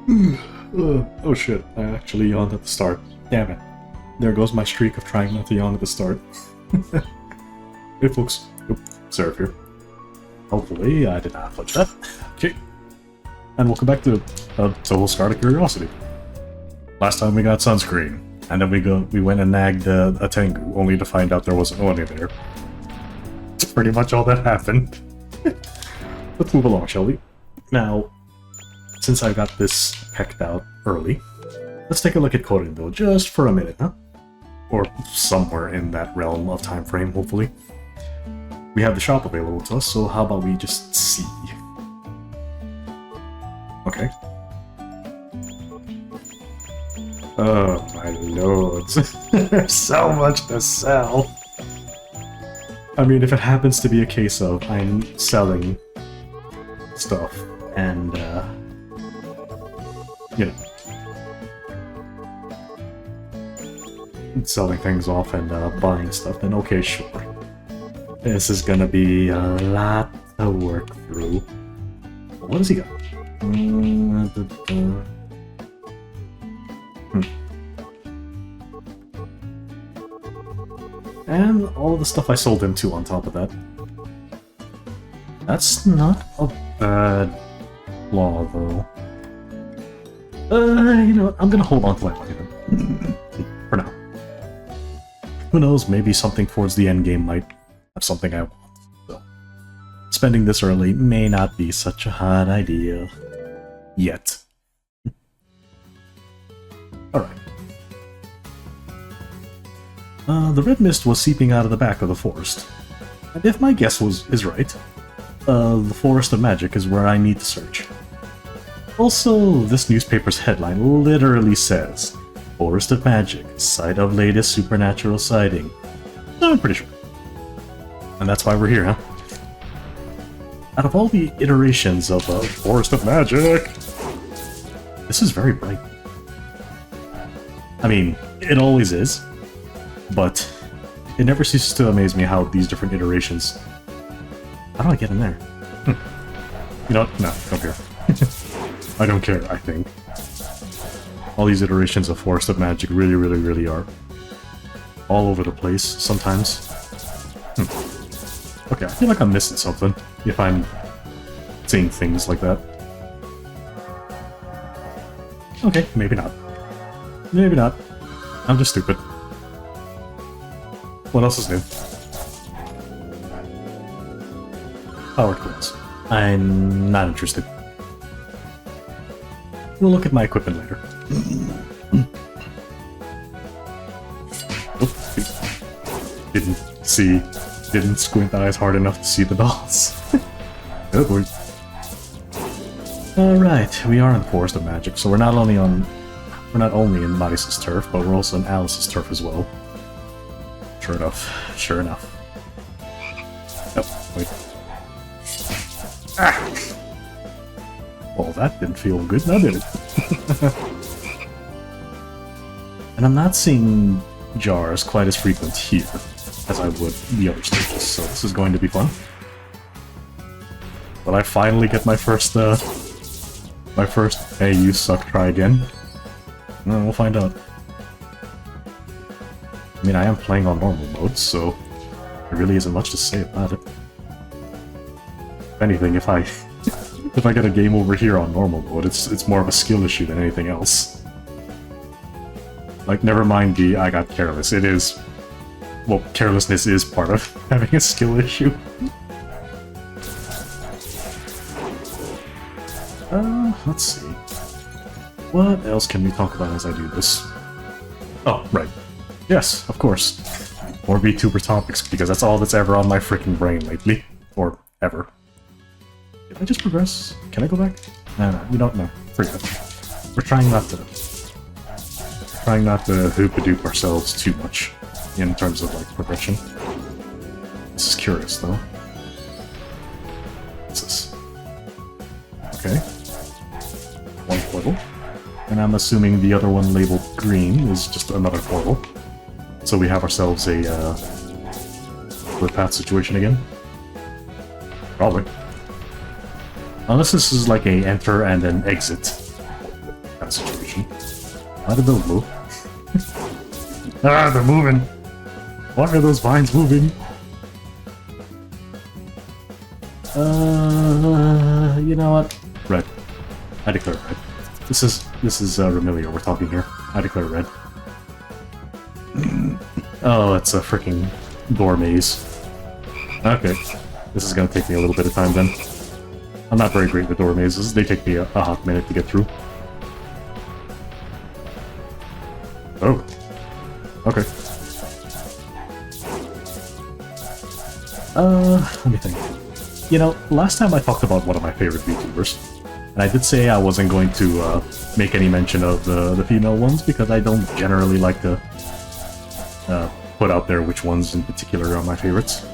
Oh shit, I actually yawned at the start. Damn it. There goes my streak of trying not to yawn at the start. Hey folks. Oop, Seraph here. Hopefully I did not touch that. Okay. And welcome back to Touhou Scarlet Curiosity. Last time we got sunscreen, and then we went and nagged a Tengu, only to find out there wasn't any there. That's pretty much all that happened. Let's move along, shall we? Now, since I got this pecked out early, let's take a look at Korindo just for a minute, huh? Or somewhere in that realm of time frame, hopefully. We have the shop available to us, so how about we just see? Okay. Oh my lords, there's so much to sell! I mean, if it happens to be a case of I'm selling stuff and, you know, selling things off and buying stuff, then okay, sure. This is gonna be a lot to work through. What does he got? And all the stuff I sold him too on top of that. That's not a bad flaw, though. You know what? I'm gonna hold on to my money then. For now. Who knows, maybe something towards the end game might have something I want. So, spending this early may not be such a hot idea. Yet. Alright. The red mist was seeping out of the back of the forest. And if my guess is right, the Forest of Magic is where I need to search. Also, this newspaper's headline literally says, Forest of Magic, site of latest supernatural sighting. So I'm pretty sure. And that's why we're here, huh? Out of all the iterations of Forest of Magic, this is very bright. I mean, it always is, but it never ceases to amaze me how these different iterations... How do I get in there? You know what? No, don't care. I don't care, I think. All these iterations of Forest of Magic really are all over the place sometimes. Okay, I feel like I'm missing something if I'm seeing things like that. Okay, maybe not. Maybe not. I'm just stupid. What else is new? Powered clothes. I'm not interested. We'll look at my equipment later. Didn't squint eyes hard enough to see the dolls. Oh boy. Alright, we are in the Forest of Magic, so we're not only in Marisa's turf, but we're also in Alice's turf as well. Sure enough. Sure enough. Oh, wait. Ah! Well, that didn't feel good, now did it? And I'm not seeing jars quite as frequent here as I would the other stages, so this is going to be fun. Will I finally get my first, hey, you suck, try again? No, we'll find out. I mean, I am playing on normal mode, so there really isn't much to say about it. If anything, if I get a game over here on normal mode, it's more of a skill issue than anything else. Like, never mind the I got careless. It is... Well, carelessness is part of having a skill issue. Let's see. What else can we talk about as I do this? Oh, right. Yes, of course. More VTuber topics, because that's all that's ever on my freaking brain lately. Or ever. Did I just progress? Can I go back? No, we don't know. Forget it. We're trying not to hoop-a-doop ourselves too much in terms of, like, progression. This is curious, though. What's this? Okay. One portal. And I'm assuming the other one labeled green is just another portal. So we have ourselves a, split path situation again? Probably. Unless this is like a enter and an exit kind of situation. Why did those move? Ah, they're moving! Why are those vines moving? You know what? Red. I declare red. This is Remilio we're talking here. I declare red. Oh, it's a freaking door maze. Okay. This is gonna take me a little bit of time then. I'm not very great with door mazes. They take me a hot minute to get through. Oh. Okay. Let me think. You know, last time I talked about one of my favorite VTubers, and I did say I wasn't going to make any mention of the female ones because I don't generally like to put out there which ones in particular are my favorites.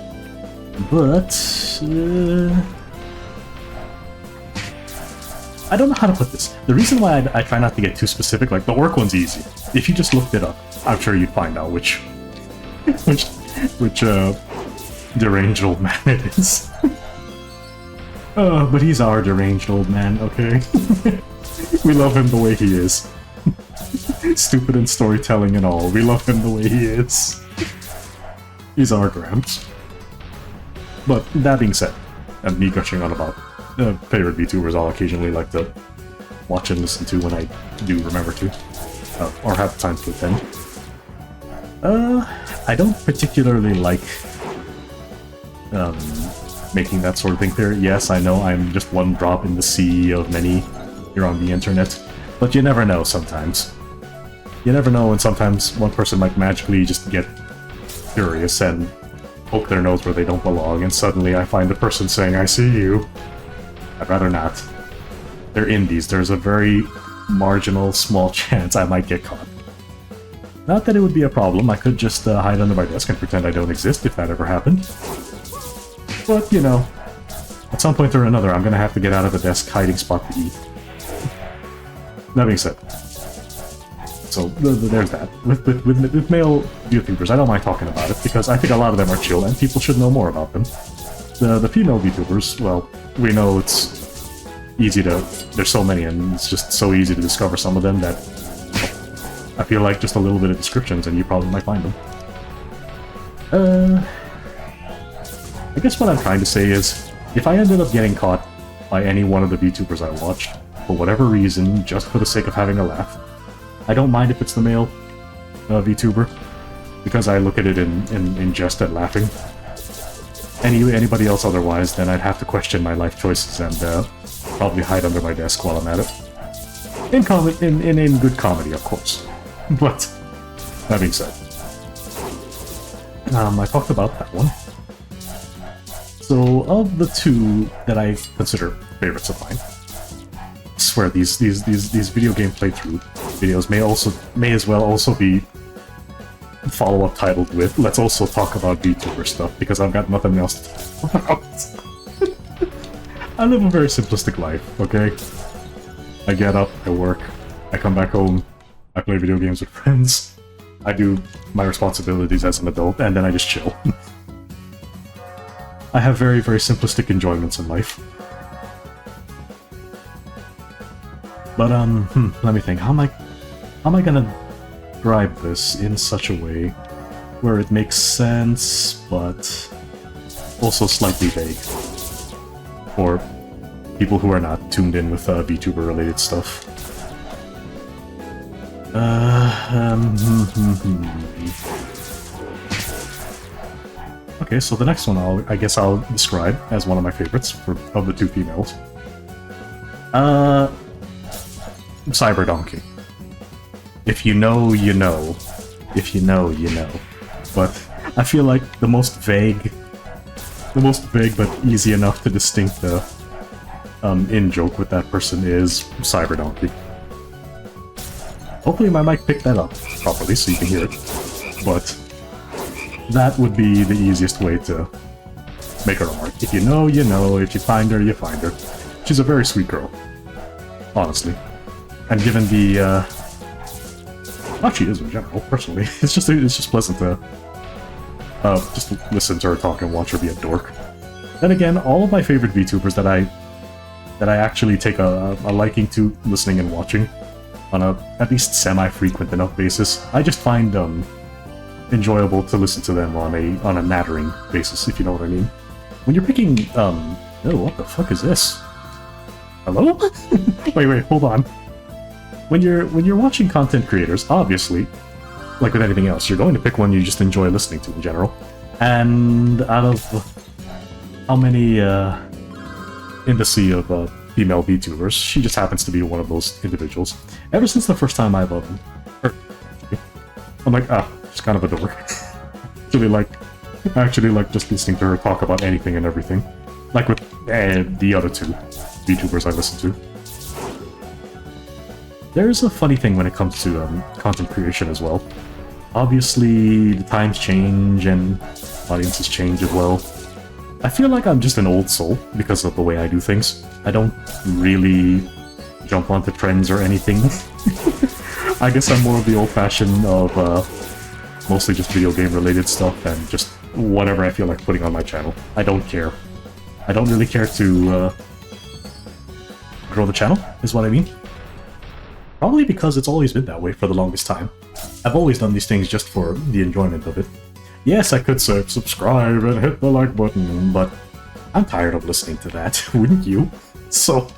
But I don't know how to put this. The reason why I try not to get too specific, like the orc one's easy. If you just looked it up, I'm sure you'd find out which deranged old man it is. But he's our deranged old man, okay? We love him the way he is. Stupid in storytelling and all, we love him the way he is. He's our Gramps. But that being said, and me gushing on about favorite VTubers I'll occasionally like to watch and listen to when I do remember to, or have time to attend. I don't particularly like making that sort of thing clear. Yes, I know I'm just one drop in the sea of many here on the internet, but you never know sometimes. You never know when sometimes one person might magically just get curious and poke their nose where they don't belong, and suddenly I find a person saying, "I see you." I'd rather not. They're indies. There's a very marginal, small chance I might get caught. Not that it would be a problem. I could just hide under my desk and pretend I don't exist if that ever happened. But, you know, at some point or another, I'm gonna have to get out of the desk hiding spot to eat. That being said, so there's that. With male VTubers, I don't mind talking about it because I think a lot of them are chill and people should know more about them. The female VTubers, well, we know it's easy to... There's so many and it's just so easy to discover some of them that I feel like just a little bit of descriptions and you probably might find them. I guess what I'm trying to say is, if I ended up getting caught by any one of the VTubers I watched, for whatever reason, just for the sake of having a laugh, I don't mind if it's the male VTuber, because I look at it in jest and laughing. Anybody else otherwise, then I'd have to question my life choices and probably hide under my desk while I'm at it. In good comedy, of course. But, that being said, I talked about that one. So, of the two that I consider favorites of mine, I swear these video game playthrough videos may as well also be follow-up titled with "Let's also talk about VTuber stuff" because I've got nothing else to talk about. I live a very simplistic life, okay? I get up, I work, I come back home, I play video games with friends, I do my responsibilities as an adult, and then I just chill. I have very, very simplistic enjoyments in life. But, let me think. How am I gonna describe this in such a way where it makes sense, but also slightly vague? For people who are not tuned in with VTuber-related stuff. Okay, so the next one I guess I'll describe as one of my favorites of the two females. Cyber Donkey. If you know, you know. If you know, you know. But I feel like the most vague but easy enough to distinct the in-joke with that person is Cyber Donkey. Hopefully my mic picked that up properly so you can hear it. But that would be the easiest way to make a remark. If you know, you know. If you find her, you find her. She's a very sweet girl. Honestly. And given the, well, she is in general, personally. It's just pleasant to, just listen to her talk and watch her be a dork. Then again, all of my favorite VTubers that I actually take a liking to listening and watching on a at least semi-frequent enough basis. I just find enjoyable to listen to them on a nattering basis, if you know what I mean. When you're picking oh, what the fuck is this? Hello? wait, hold on. When you're watching content creators, obviously, like with anything else, you're going to pick one you just enjoy listening to in general. And out of how many in the sea of female VTubers, she just happens to be one of those individuals. Ever since the first time I've I'm like, she's kind of a dork. I actually like just listening to her talk about anything and everything. Like with the other two VTubers I listen to. There's a funny thing when it comes to content creation as well. Obviously, the times change and audiences change as well. I feel like I'm just an old soul because of the way I do things. I don't really jump onto trends or anything. I guess I'm more of the old-fashioned of mostly just video game related stuff and just whatever I feel like putting on my channel. I don't care. I don't really care to grow the channel, is what I mean. Probably because it's always been that way for the longest time. I've always done these things just for the enjoyment of it. Yes, I could say subscribe and hit the like button, but I'm tired of listening to that, wouldn't you? So,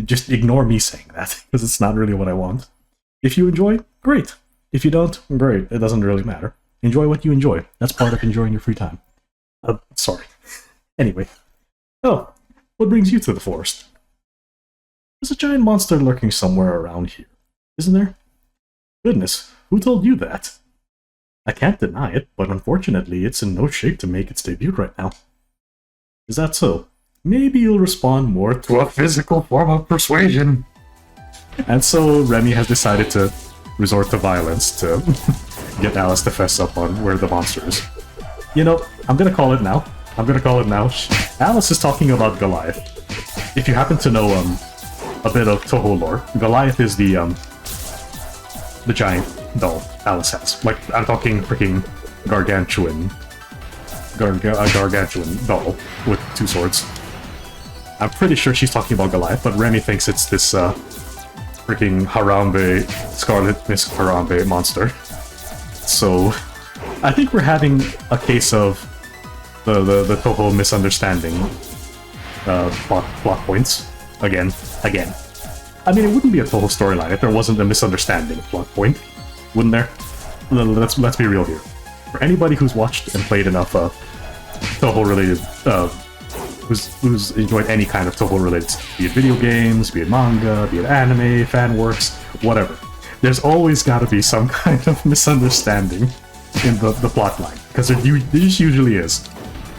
just ignore me saying that, because it's not really what I want. If you enjoy, great. If you don't, great. It doesn't really matter. Enjoy what you enjoy. That's part of enjoying your free time. Sorry. Anyway. Oh, what brings you to the forest? There's a giant monster lurking somewhere around here, isn't there? Goodness, who told you that? I can't deny it, but unfortunately it's in no shape to make its debut right now. Is that so? Maybe you'll respond more to a physical form of persuasion. And so Remy has decided to resort to violence to get Alice to fess up on where the monster is. You know, I'm gonna call it now. Alice is talking about Goliath. If you happen to know a bit of Touhou lore, Goliath is the giant doll Alice has. Like, I'm talking freaking gargantuan doll with two swords. I'm pretty sure she's talking about Goliath, but Remy thinks it's this freaking Harambe, Scarlet Miss Harambe monster. So, I think we're having a case of the Touhou misunderstanding plot points. Again. I mean, it wouldn't be a Touhou storyline if there wasn't a misunderstanding plot point, wouldn't there? Let's be real here. For anybody who's watched and played enough Touhou-related, who's enjoyed any kind of Touhou-related stuff, be it video games, be it manga, be it anime, fan works, whatever, there's always got to be some kind of misunderstanding in the plot line, because there just usually is.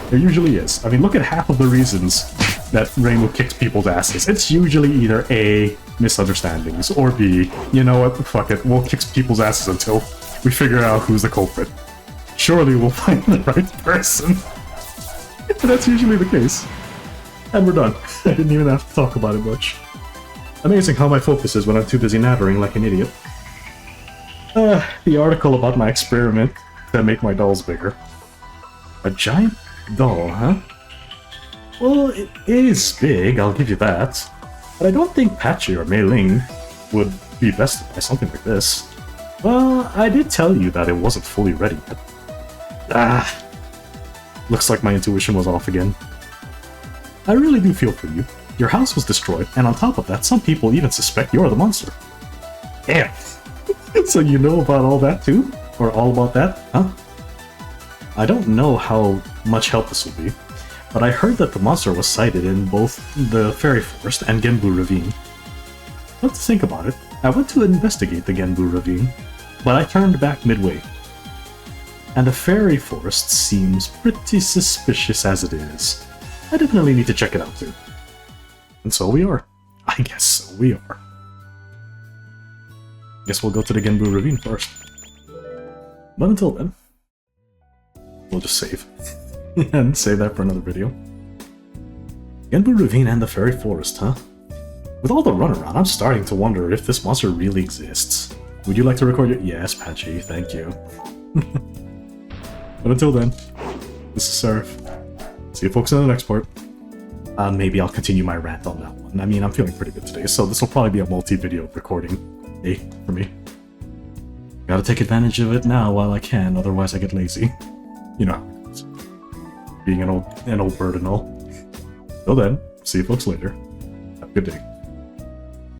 There usually is. I mean, look at half of the reasons that Rainbow kicks people's asses. It's usually either A, misunderstandings, or B, you know what, fuck it, we'll kick people's asses until we figure out who's the culprit. Surely we'll find the right person. And that's usually the case. And we're done. I didn't even have to talk about it much. Amazing how my focus is when I'm too busy nattering like an idiot. The article about my experiment to make my dolls bigger. A giant doll, huh? Well, it is big, I'll give you that. But I don't think Patchy or Mei Ling would be bested by something like this. Well, I did tell you that it wasn't fully ready yet. Looks like my intuition was off again. I really do feel for you. Your house was destroyed, and on top of that, some people even suspect you're the monster. Damn! So you know about all that too? Or all about that, huh? I don't know how much help this will be, but I heard that the monster was sighted in both the Fairy Forest and Genbu Ravine. Let's think about it. I went to investigate the Genbu Ravine, but I turned back midway. And the Fairy Forest seems pretty suspicious as it is. I definitely need to check it out too. And so we are. I guess so we are. Guess we'll go to the Genbu Ravine first. But until then, we'll just save. And save that for another video. Genbu Ravine and the Fairy Forest, huh? With all the runaround, I'm starting to wonder if this monster really exists. Would you like to record your— Yes, Patchy, thank you. But until then, this is Seraph. See you folks in the next part. maybe I'll continue my rant on that one. I mean, I'm feeling pretty good today, so this will probably be a multi-video recording day for me. Gotta take advantage of it now while I can, otherwise I get lazy. You know, being an old bird and all. Till then, see you folks later. Have a good day.